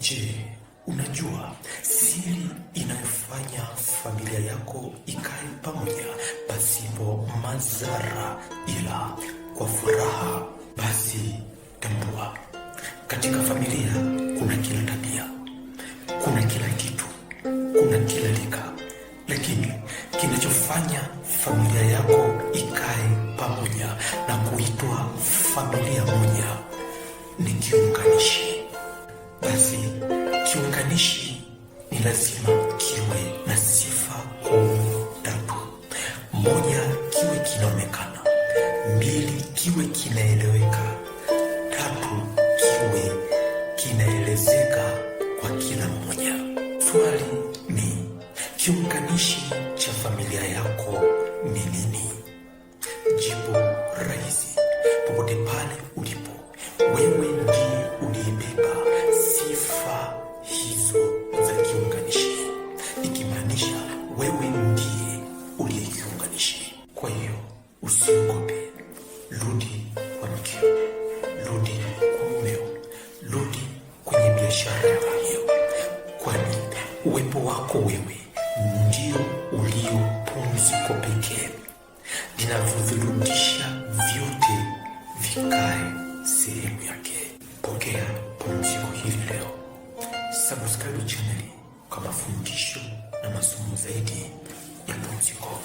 Je, unajua siri inayofanya familia yako ikae pamoja pasipo madhara ila kwa furaha? Basi tambua, katika familia kuna kila tabia, kuna kila kitu, kuna kila lika, lakini kinachofanya familia yako ikae pamoja na kuitwa familia moja ni kiunganishi. Basi kiunganishi ni lazima kiwe na sifa kuu tatu. Moja, kiwe kinaonekana. Mbili, kiwe kinaeleweka. Tatu, kiwe kinaelezeka kwa kila mmoja. Swali ni, kiunganishi cha familia yako ni nini? Jibu rahisi. Popote pale ulipo, wewe ndiye uliyebeba sifa hizo za kiunganishi, ikimaanisha wewe ndiye uliyekiunganishi. Kwa hiyo usiogope, rudi kwa mkeo, rudi kwa mumeo, rudi kwenye biashara yako hiyo, kwani uwepo wako wewe ndio ulio pumziko pekee linavyovirudisha vyote vikae sehemu yake. Pokea pumziko hili leo. Subscribe channel kwa mafundisho na masomo zaidi ya pumziko.